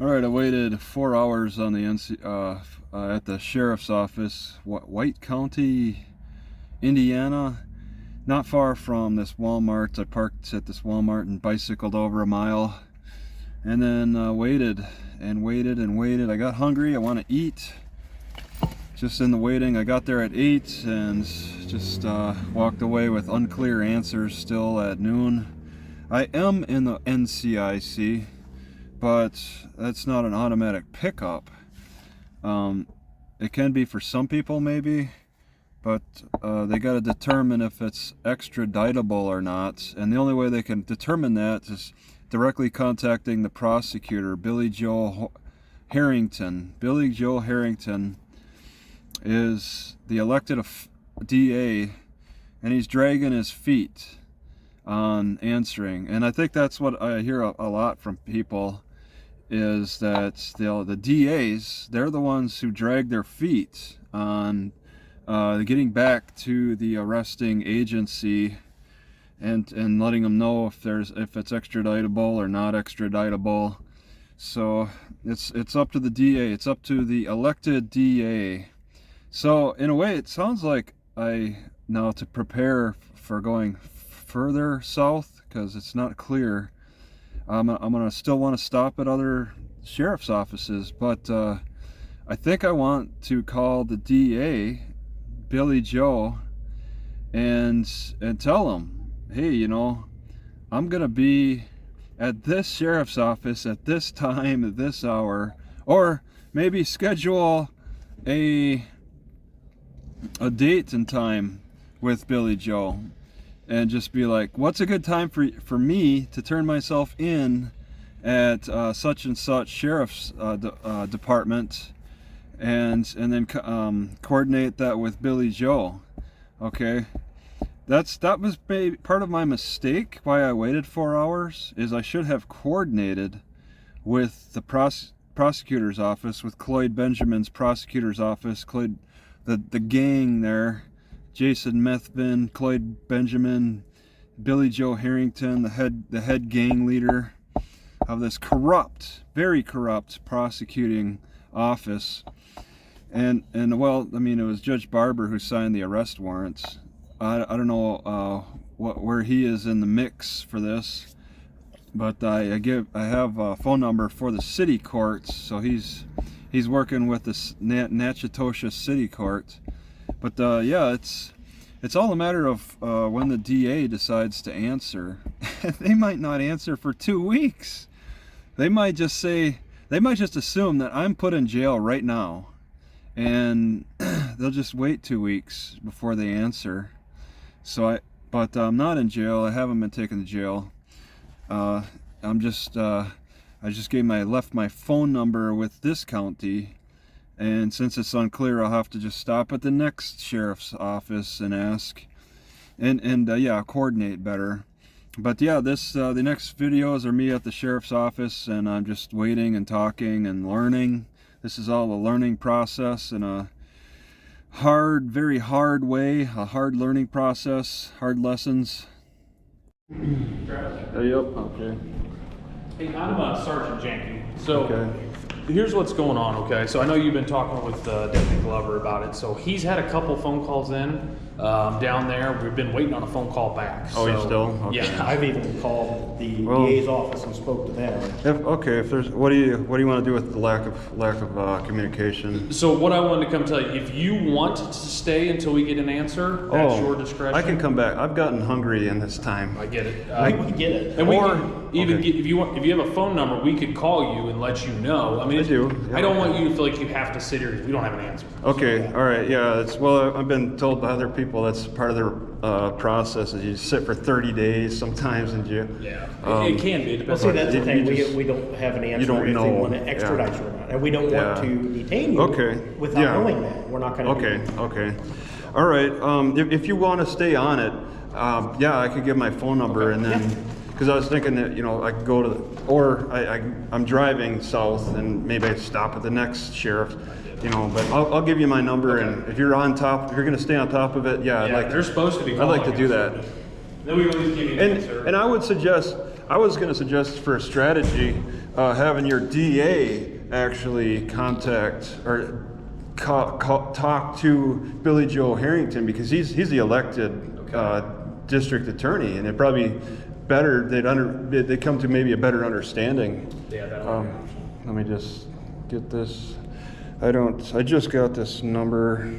All right, I waited 4 hours on the at the sheriff's office, White County, Indiana, not far from this Walmart. I parked at this Walmart and bicycled over a mile, and then waited and waited and waited. I got hungry. I want to eat. Just in the waiting, I got there at 8 and just walked away with unclear answers still at noon. I am in the NCIC, but that's not an automatic pickup. It can be for some people maybe, but they got to determine if it's extraditable or not, and the only way they can determine that is directly contacting the prosecutor, Billy Jo Harrington. Billy Jo Harrington is the elected DA, and he's dragging his feet on answering. And I think that's what I hear a lot from people, is that the DAs, they're the ones who drag their feet on getting back to the arresting agency and letting them know if it's extraditable or not extraditable. So it's up to the DA, it's up to the elected DA. So in a way, it sounds like now to prepare for going further south, because it's not clear. I'm gonna still want to stop at other sheriff's offices, but I think I want to call the DA, Billy Jo, and tell him, hey, you know, I'm gonna be at this sheriff's office at this time, at this hour, or maybe schedule a date and time with Billy Jo, and just be like, what's a good time for me to turn myself in at such and such sheriff's department, and then coordinate that with Billy Jo. Okay, that was part of my mistake. Why I waited 4 hours is I should have coordinated with the prosecutor's office, with Cloyd Benjamin's prosecutor's office, the gang there, Jason Methvin, Cloyd Benjamin, Billy Jo Harrington, the head gang leader of this very corrupt prosecuting office. And well, I mean, it was Judge Barber who signed the arrest warrants. I don't know where he is in the mix for this, but I have a phone number for the city courts, so he's working with the Natchitoches City Court. But yeah, it's all a matter of when the DA decides to answer. They might not answer for 2 weeks. They might just assume that I'm put in jail right now, and they'll just wait 2 weeks before they answer. But I'm not in jail. I haven't been taken to jail. I just left my phone number with this county, and since it's unclear, I'll have to just stop at the next sheriff's office and ask, and yeah, coordinate better. But yeah, the next videos are me at the sheriff's office, and I'm just waiting and talking and learning. This is all a learning process in a very hard way, a hard learning process, hard lessons. Yep, okay. Hey, I'm Sergeant Janke. So Okay. here's what's going on, okay? So I know you've been talking with Deputy Glover about it. So he's had a couple phone calls in down there. We've been waiting on a phone call back. Oh, you So, still? Okay. Yeah. I've even called the Well- DA's office and spoke to them. If there's, what do you want to do with the lack of communication? So what I wanted to come tell you, if you want to stay until we get an answer, that's your discretion. I can come back. I've gotten hungry in this time. I get it. We get it. And we Or- can even okay. get, if you have a phone number, we could call you and let you know. I mean, I do, yeah. I don't want you to feel like you have to sit here because we don't have an answer. Okay, all right, yeah. I've been told by other people that's part of their process is you sit for 30 days sometimes in jail. Yeah, it can be. It Well, depends see, on that's the you thing, just- we don't have an answer don't if they know, want to extradite yeah. you or not. And we don't want Yeah. to detain you Okay, without yeah. knowing that. We're not going to do that. Okay. All right, if you want to stay on it, yeah, I could give my phone number, Okay. and then, because I was thinking that, I could go to, or I'm driving south and maybe I stop at the next sheriff, but I'll give you my number, Okay. and if you're on top, if you're going to stay on top of it, yeah, Yeah, they're supposed to be. I'd like to calling do us. that. Then we at least give you an answer. And I was going to suggest for a strategy, having your DA actually contact or talk to Billy Jo Harrington, because he's the elected district attorney, and it probably better they'd come to maybe a better understanding. Yeah, that'll let me just get this. I just got this number,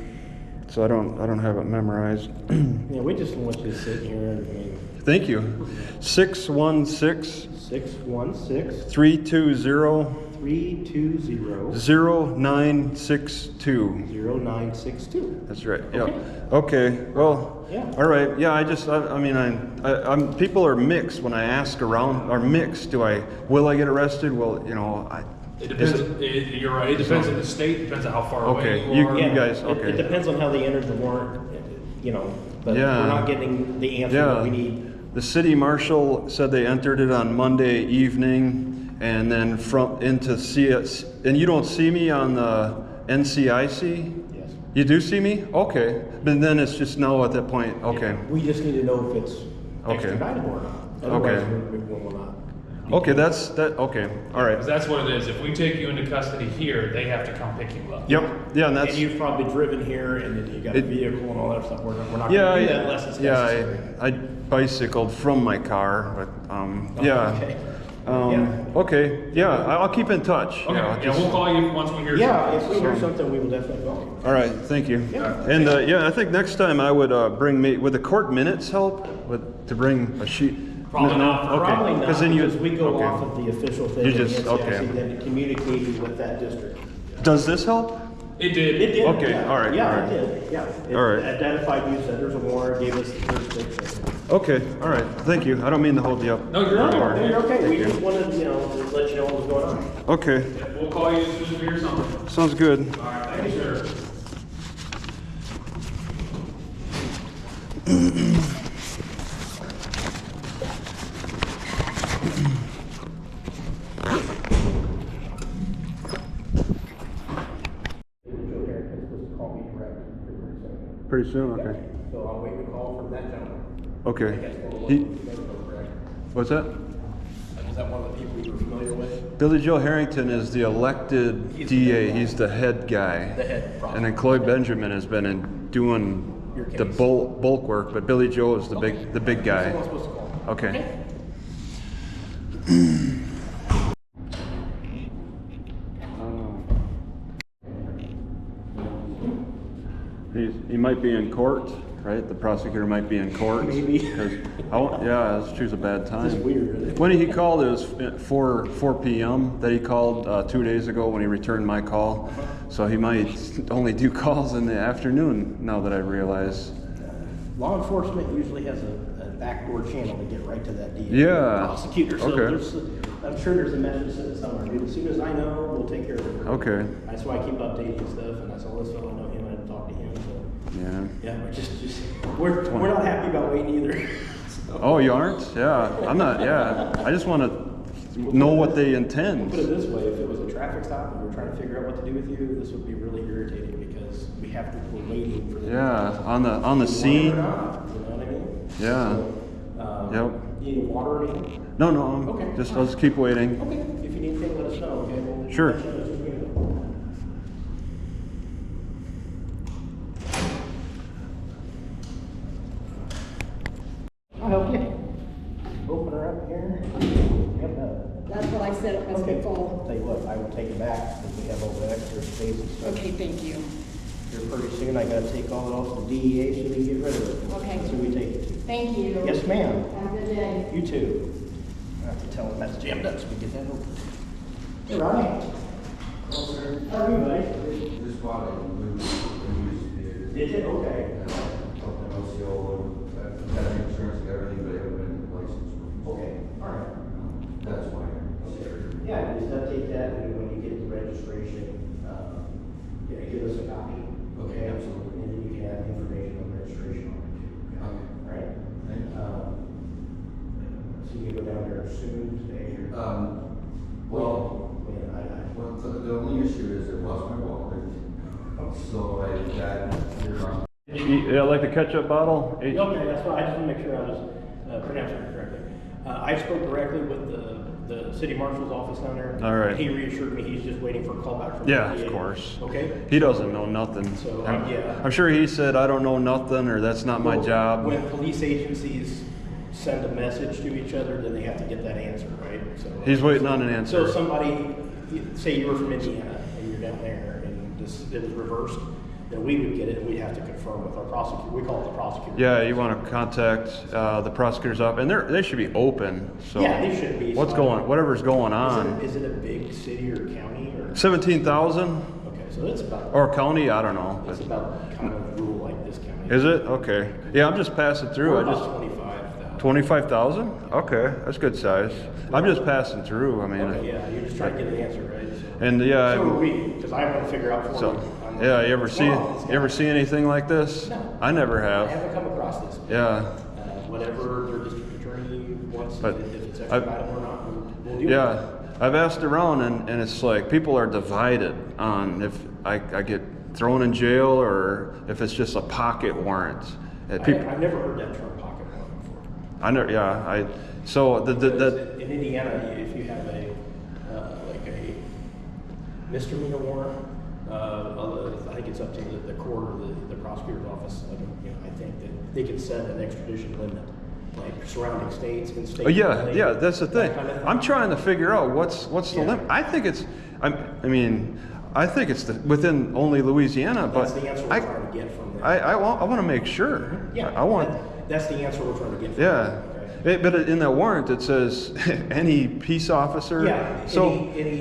so I don't have it memorized. Yeah, we just want you to sit here and Thank you. 616 616 320 320 0962. 0962. That's right. Okay. Yeah. Okay. Well. Yeah. All right. Yeah. I'm. People are mixed when I ask around. Are mixed. Will I get arrested? Well, It depends. You're right. It depends on the state. Depends on how far away you are. You guys. It Okay. depends on how they entered the warrant, but Yeah. we're not getting the answer that we need. The city marshal said they entered it on Monday evening, and then into CS. And you don't see me on the NCIC? Yes. You do see me? Okay. But then it's just no at that point. Okay. We just need to know if it's Okay. extraditable or not. Okay. Otherwise, we will not. Okay. Okay. All right. Because that's what it is. If we take you into custody here, they have to come pick you up. Yep. Yeah, and that's. And you've probably driven here, and then you got a vehicle and all that stuff. We're not going to Yeah, do that unless it's necessary. I bicycled from my car, but yeah. Okay. Okay. Yeah, I'll keep in touch. Okay. Yeah, We'll call you once we hear Yeah, something. if we hear something, we will definitely call you. All right. Thank you. Yeah. And I think next time I would would the court minutes help to bring a sheet? Probably not. Okay. Probably not, Then because we go okay. off of the official thing. You of just- the NCIC, okay. Then communicating with that district. Does this help? It did. It did. Okay, yeah. all right, Yeah, all right. it did. Yeah. It All right. identified you, said there's a warrant, gave us the jurisdiction. Okay. All right. Thank you. I don't mean to hold you up. No, you're No, right. no, you're okay. We you. just wanted, to let you know what was going on. Okay. We'll call you as soon as we hear something. Sounds good. All right. Thank you, sir. Joe Harrington was supposed to call me direct pretty soon. Pretty soon. Okay. So I'll wait a call from that gentleman. Okay. What's that? Is that one of the people you were familiar with? Billy Jo Harrington is the elected DA. He's the head guy. The head prosecutor. And then Cloyd Benjamin has been doing Your the case. bulk work, but Billy Jo is the big guy. Someone's supposed to call me. Okay. He might be in court, right? The prosecutor might be in court. Maybe. Yeah, let's choose a bad time. This is weird, isn't it? When he called, it was 4 p.m. that he called 2 days ago when he returned my call. So he might only do calls in the afternoon now that I realize. Law enforcement usually has a backdoor channel to get right to that DA. Yeah. Prosecutor. So Okay. I'm sure there's a message sitting somewhere. Dude, as soon as I know, we'll take care of it. Okay. That's why I keep updating stuff, and I saw this fellow, I know him, I had to talk to him. So Yeah. yeah, we're not happy about waiting either. So, Oh, you aren't? Yeah. I'm not. Yeah. I just want to know what they intend. put it this way: if it was a traffic stop and we were trying to figure out what to do with you, this would be really irritating because we're waiting for the Yeah. On the You want it scene. or not, you know what I mean? Yeah. So, Yep. You need water or anything? No. Okay. I'll just keep waiting. Okay, if you need anything, let us know, okay? We'll Sure. let you know as soon as we know. I'll help you. Open her up here. Yep, That's what I said, it must be full. Tell you what, I will take it back because we have all the extra space and stuff. Okay, thank you. Here pretty soon, I gotta take all it off the DEA so we can get rid of it. Okay. That's who we take it to. Thank you. Yes, ma'am. Have a good day. You too. I have to tell him that's jammed up so we get that open. Hey, Ronnie. How are you, buddy? This body moved when we used to do. Did you? Okay. Talked to LCO, got insurance and everything, but it haven't been license. Okay, all right. That's why. Yeah, just update that, and when you get the registration, give us a copy. Okay, absolutely. And then you can have information on registration on it too. Okay. All right? Thank you. So you can go down there soon today, or? Well, Man, well, the only issue is I lost my wallet. So I got here on. Yeah, like the ketchup bottle. Okay, that's fine. I just want to make sure I was pronouncing it correctly. I spoke directly with the the city marshal's office down there. All right. He reassured me he's just waiting for a call back from Yeah, the of DA. course. Okay? He doesn't know nothing. So, yeah. I'm sure he said, I don't know nothing, or that's not my Well, job. When police agencies send a message to each other, then they have to get that answer, right? So He's waiting on an answer. So somebody, say you were from Indiana and you're down there and it was reversed, then we would get it and we'd have to confirm with our prosecutor. We call it the prosecutor. Yeah, you want to contact the prosecutors up, and they should be open. So Yeah, they should be. whatever's going on? Is it a big city or county or? 17,000 Okay, so it's about. or county? I don't know. It's about kind of rural like this county. Is it? Okay. Yeah, I'm just passing through. We're I just about 25,000. 25,000. Okay, that's good size. I'm just passing through. I mean. Okay, yeah, you're just trying to get an answer, right? So, And yeah. so are we, because I want to figure out for So, you. yeah, you ever see anything like this? No. I never I have. haven't come across this. Yeah. Whatever their district attorney wants, But if it's I've- extraditable or not, we'll deal Yeah, with it. I've asked around, and it's like people are divided on if I get thrown in jail or if it's just a pocket warrant. I've never heard that term pocket warrant before. I never, yeah, so Because in Indiana, if you have like a misdemeanor warrant, I think it's up to the court or the prosecutor's office. I think that they can set an extradition limit, like surrounding states and states. yeah, that's the thing. Kind of thing. I'm trying to figure out what's the Yeah. limit. I think it's within only Louisiana, That's but the answer we're trying to get from them. I want to make sure. Yeah, I want. That's the answer we're trying to get from Yeah. them. Okay. But in that warrant it says any peace officer. Yeah, So really,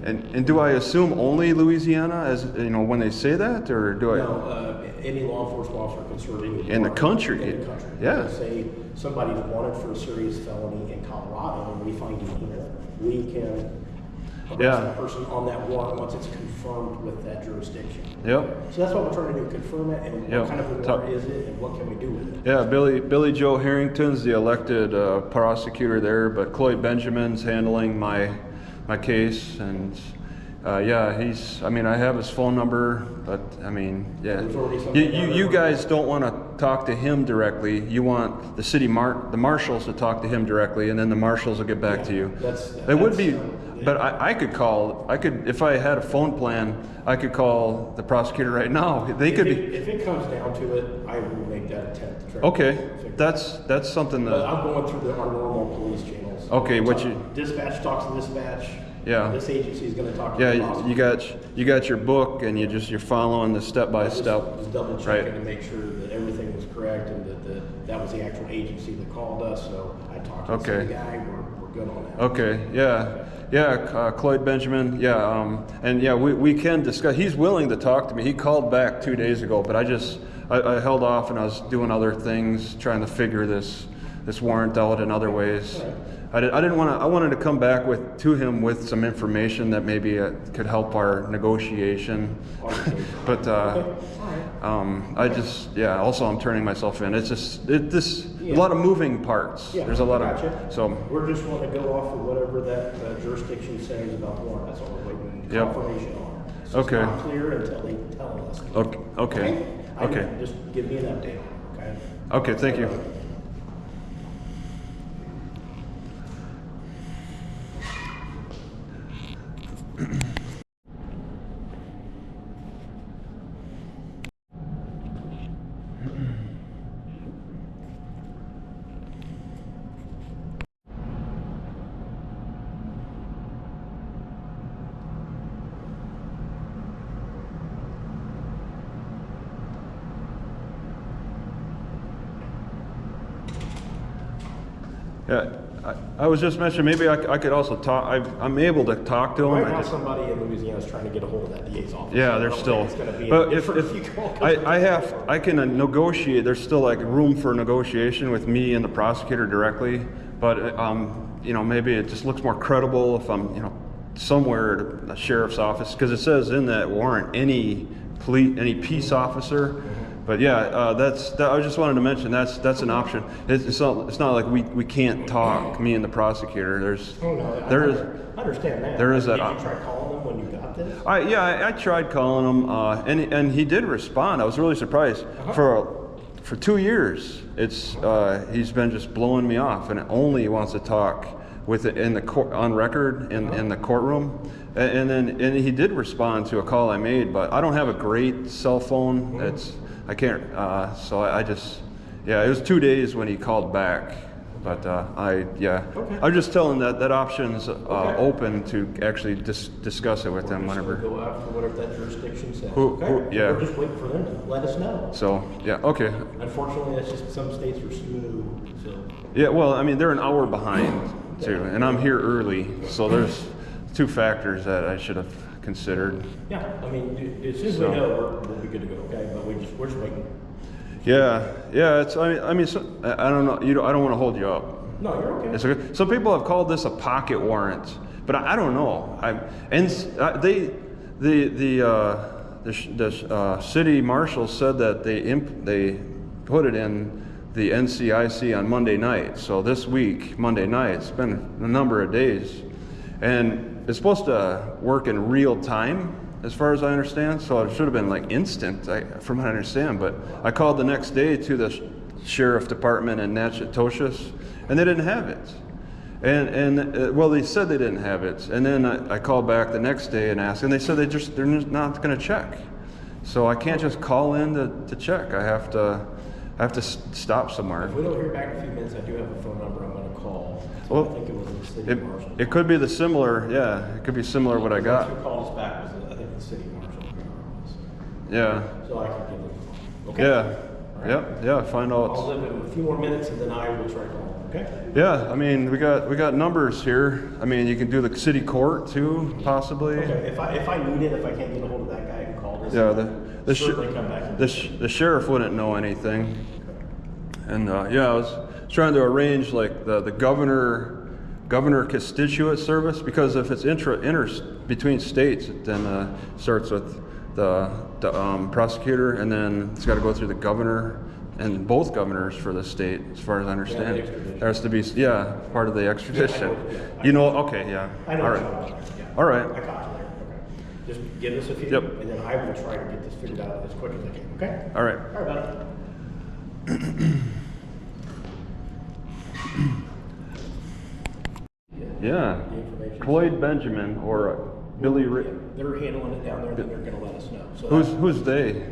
and do I assume only Louisiana as when they say that, or do I? no, any law enforcement officer can serve any In the warrant country. In the country. Yeah. Let's say somebody's wanted for a serious felony in Colorado, and we find him here, we can arrest Yeah. that person on that warrant once it's confirmed with that jurisdiction. Yep. So that's what we're trying to do: confirm it, and Yep. what kind of a warrant is it, and what can we do with it? Yeah, Billy Jo Harrington's the elected prosecutor there, but Cloyd Benjamin's handling my case, and yeah, I have his phone number, but yeah, There's already something you guys don't want to talk to him directly. You want the city the marshals to talk to him directly, and then the marshals will get back to you. It would be, but I could if I had a phone plan, I could call the prosecutor right now. They could be. If it comes down to it, I will make that attempt to try. to Okay, figure it that's something But that. I'm going through our normal police channels. Okay, what you- Dispatch talks to dispatch. Yeah. This agency is going to talk to the Yeah, prosecutor. you got your book, and you're following the step by step. Just double Right. checking to make sure that everything was correct and that was the actual agency that called us. So I talked to the Okay. city guy. We're good on that. Okay, yeah, Cloyd Benjamin, yeah, and yeah, we can discuss. He's willing to talk to me. He called back 2 days ago, but I held off, and I was doing other things, trying to figure this warrant out in other ways. I didn't want to. I wanted to come back to him with some information that maybe could help our negotiation. But also I'm turning myself in. It's just a lot of moving parts. Yeah, There's a lot gotcha. of so. We're just wanting to go off of whatever that jurisdiction says about the warrant. That's all we're waiting Yep. confirmation on. So Okay. It's not clear until they tell us. Okay. Okay. Just give me an update on it, okay? Okay. Thank you. Yeah, I was just mentioning maybe I could also talk. I'm able to talk to him. Right I now, just- somebody in Louisiana is trying to get a hold of that DA's office. Yeah, I there's don't still. think it's gonna be But any if different you call I can negotiate. There's still like room for negotiation with me and the prosecutor directly. But maybe it just looks more credible if I'm somewhere at the sheriff's office, because it says in that warrant any peace officer. But yeah, I just wanted to mention that's an option. It's not like we can't talk, me and the prosecutor. Oh, no, I understand that. there is Did that you try calling them when you got this? I tried calling him, and he did respond. I was really surprised for 2 years, he's been just blowing me off, and only wants to talk with it in the court, on record in the courtroom. And he did respond to a call I made, but I don't have a great cell phone. I can't. So I just, yeah, it was 2 days when he called back. But I was just telling that option's open to actually discuss it with them whenever. Go after whatever that jurisdiction says. Yeah. We're just waiting for them to let us know. So yeah, okay. Unfortunately, that's just some states are slow. So. Yeah, well, I mean, they're an hour behind too, and I'm here early, so there's 2 factors that I should have considered. Yeah, I mean, as soon as we know, we'll be good to go. Okay, but we're just waiting. Yeah. It's. I mean, I don't know. I don't want to hold you up. No, you're okay. It's okay. Some people have called this a pocket warrant, but I don't know. The city marshal said that they put it in the NCIC on Monday night. So this week, Monday night, it's been a number of days, and it's supposed to work in real time, as far as I understand. So it should have been like instant, from what I understand. But I called the next day to the sheriff department in Natchitoches, and they didn't have it. And well, they said they didn't have it, and then I called back the next day and asked, and they said they're not going to check. So I can't just call in to check. I have to stop somewhere. If we don't hear back in a few minutes, I do have a phone number I'm going to call. Well, I think it was the city marshal. It could be the similar, yeah. It could be similar what I got. Who called us back was I think the city marshal. Yeah. So I can give them a call. Okay. Yeah. Right. Yeah. Find out. I'll live in a few more minutes and then I will try to call. Okay. Yeah. I mean, we got numbers here. I mean, you can do the city court too, possibly. Okay. If I need it, if I can't get a hold of that guy who called us, Yeah. certainly come back. The sheriff wouldn't know anything. And I was trying to arrange like the governor constituent service, because if it's between states, it then starts with the prosecutor, and then it's got to go through the governor and both governors for the state, as far as I understand. Yeah, the there has to be part of the extradition. Yeah, Okay, yeah. I know. All right. Yeah. All right. I caught you there. Okay. Just give us a few, Yep. and then I will try to get this figured out as quick as I can. Okay. All right. All right, buddy. Yeah. The information. Floyd Benjamin or Billy. They're handling it down there, and then they're going to let us know. So Who's they?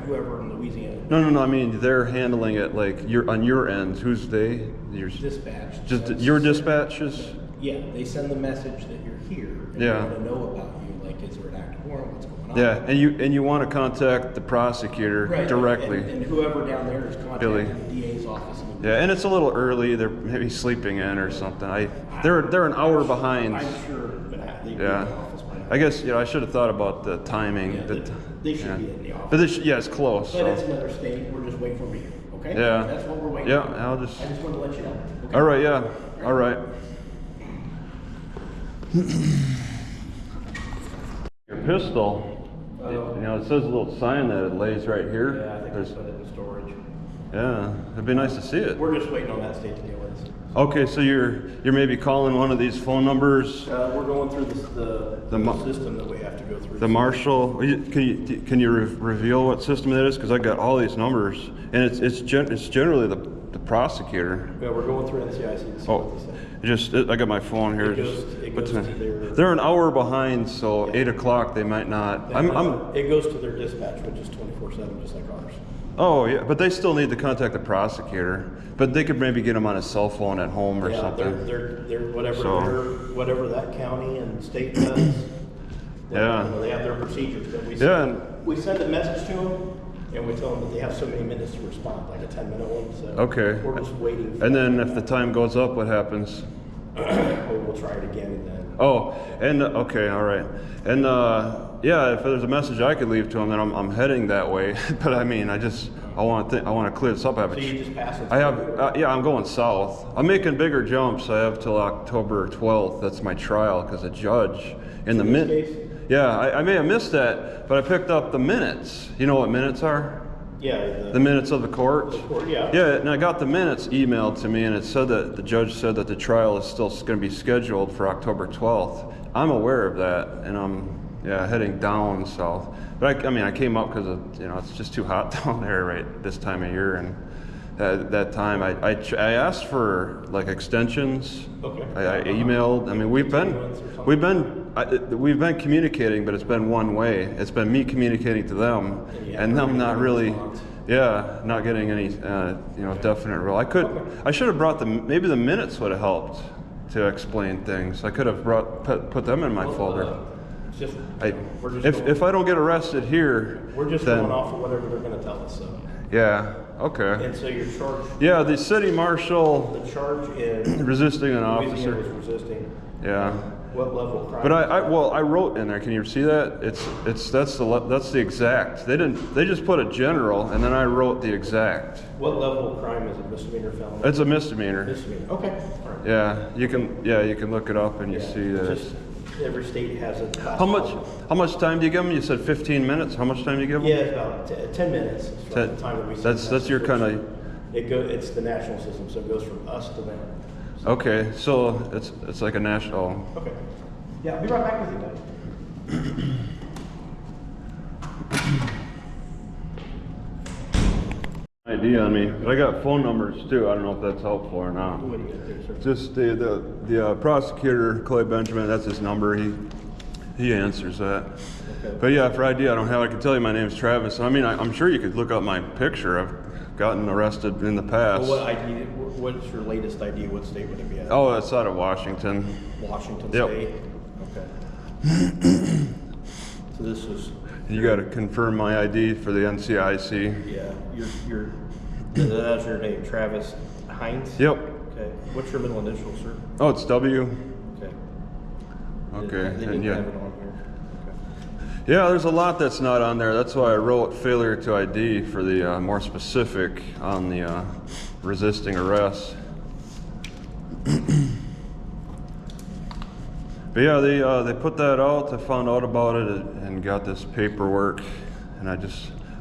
whoever in Louisiana. No. I mean, they're handling it like on your end. Who's they? Dispatch. Just your dispatches. Yeah, they send the message that you're here. And Yeah. They want to know about you. Like, is there an active warrant? What's going on? Yeah, and you want to contact the prosecutor Right, directly. and whoever down there is contacting Billy. the DA's office. Yeah, and it's a little early. They're maybe sleeping in or something. They're an hour behind. I'm sure that they Yeah. in the office by now. I guess I should have thought about the timing. Yeah, they should be in the office. But it's close. But it's So. another state. We're just waiting for me. Okay. Yeah. That's what we're waiting. Yeah, for. I'll I just. just wanted to let you know. Okay? All right. Yeah. All right. Your pistol. It says a little sign that it lays right here. Yeah, I think I put it in storage. Yeah, it'd be nice to see it. We're just waiting on that state to deal with it. Okay, so you're maybe calling one of these phone numbers. We're going through the system that we have to go through. The marshal. Can you reveal what system it is? Because I got all these numbers, and it's generally the prosecutor. Yeah, we're going through NCIC to see what they say. I got my phone here. It goes to their. They're an hour behind, so 8 o'clock they might not. It goes to their dispatch, which is 24/7, just like ours. Oh yeah, but they still need to contact the prosecutor. But they could maybe get him on his cell phone at home or something. They're whatever So- whatever that county and state does. Yeah. They have their procedures that we Yeah, send. We send a message to them, and we tell them that they have so many minutes to respond, like a 10-minute one. So Okay. we're just waiting. For And then if the time goes up, what happens? we'll try it again, and then. Oh, and okay, all right, and if there's a message I could leave to him, then I'm heading that way. But I mean, I want to clear this up. So you just pass it. I'm going south. I'm making bigger jumps. I have till October 12th. That's my trial because a judge in the In this case? Yeah, I may have missed that, but I picked up the minutes. You know what minutes are? Yeah. The minutes of the court? Yeah. Yeah, and I got the minutes emailed to me, and it said that the judge said that the trial is still going to be scheduled for October 12th. I'm aware of that, and yeah, heading down south. But I mean, I came up because it's just too hot down there right this time of year, and that time I asked for like extensions. Okay. I emailed. I mean, we've been communicating, but it's been one way. It's been me communicating to them, and them not really. Yeah, not getting any definite rule. I should have brought maybe the minutes would have helped to explain things. I could have put them in my folder. If I don't get arrested here, we're just then, going off of whatever they're going to tell us. So. Yeah. Okay. And so your charge. Yeah, the city marshal. The charge is resisting an Louisiana officer. was resisting. Yeah. What level of crime? But I wrote in there. Can you see that? That's the exact. They just put a general, and then I wrote the exact. What level of crime is it? Misdemeanor, felony? It's a misdemeanor. Misdemeanor. Okay. All right. Yeah, you can look it up and you see that. Just every state has a. How much time do you give them? You said 15 minutes. How much time do you give them? Yeah, it's about 10 minutes. From the time that we send That's your kind of. It's the national system, so it goes from us to them. So. Okay, so it's like a national. Okay. Yeah, I'll be right back with you guys. ID on me, but I got phone numbers too. I don't know if that's helpful or not. What do you got there, sir? Just the prosecutor, Clay Benjamin. That's his number. He answers that. Okay. But yeah, for ID, I don't have. I can tell you my name's Travis. I mean, I'm sure you could look up my picture. I've gotten arrested in the past. Well, what ID? What's your latest ID? What state would it be at? Oh, it's out of Washington. Washington Yep. State. Okay. So this is. You got to confirm my ID for the NCIC. Yeah, that's your name, Travis Hines? Yep. Okay. What's your middle initial, sir? Oh, it's W. Okay. Okay. They And didn't yeah. have it on here. Yeah, there's a lot that's not on there. That's why I wrote failure to ID for the more specific on the resisting arrest. But yeah, they put that out. I found out about it and got this paperwork, and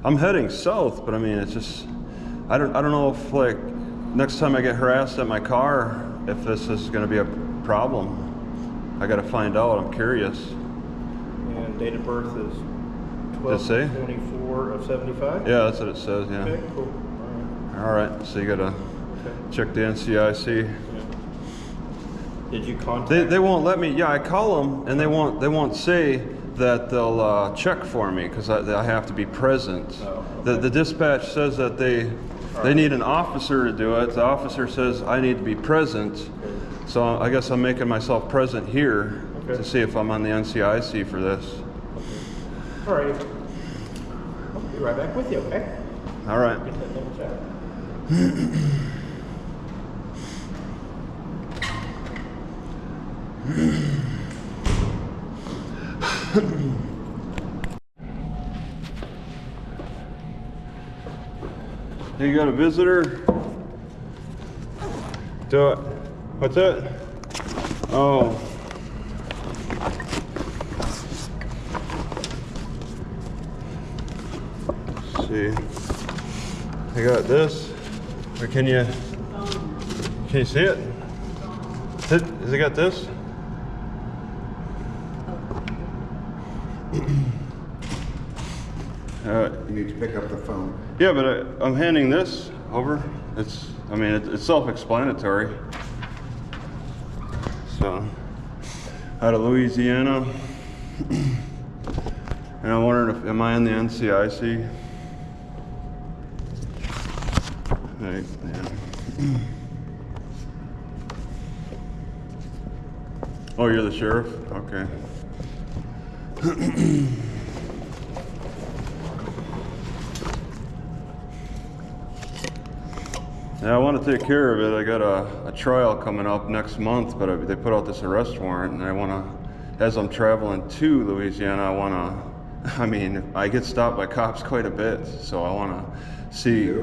I'm heading south. But I mean, it's just I don't know if like next time I get harassed at my car, if this is going to be a problem. I got to find out. I'm curious. And date of birth is Does it say? 12/24 of 75? Yeah, that's what it says. Yeah. Okay, cool. All right. So you got to Okay. check the NCIC. Yeah. Did you contact? They won't let me. Yeah, I call them and they won't say that they'll check for me because I have to be present. Oh, okay. The dispatch says that they need an officer to do it. The officer says I need to be present. Okay. So I guess I'm making myself present here Okay. to see if I'm on the NCIC for this. All right. I'll be right back with you, okay? All right. Get that double check. You got a visitor? Do it. What's that? Oh. Let's see. I got this. Or can you see it? Has it got this? You need to pick up the phone. Yeah, but I'm handing this over. It's self-explanatory. So, out of Louisiana, and I wondered am I in the NCIC? Right, yeah. Oh, you're the sheriff? Okay. Yeah, I want to take care of it. I got a trial coming up next month, but they put out this arrest warrant, and I want to, as I'm traveling to Louisiana, I mean, I get stopped by cops quite a bit, so I want to see.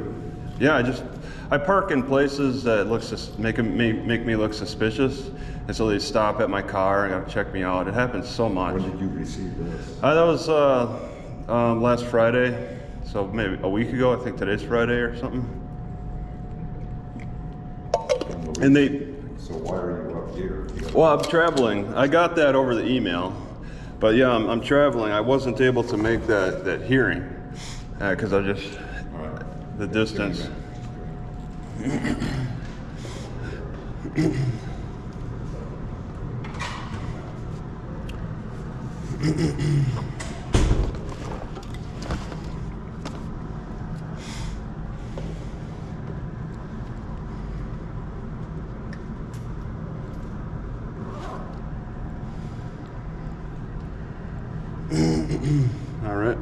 Yeah, I park in places that make me look suspicious, and so they stop at my car and gotta check me out. It happens so much. When did you receive this? That was last Friday, so maybe a week ago. I think today's Friday or something. And So why are you up here? well, I'm traveling. I got that over the email, But yeah, I'm traveling. I wasn't able to make that hearing because I just the distance. All right.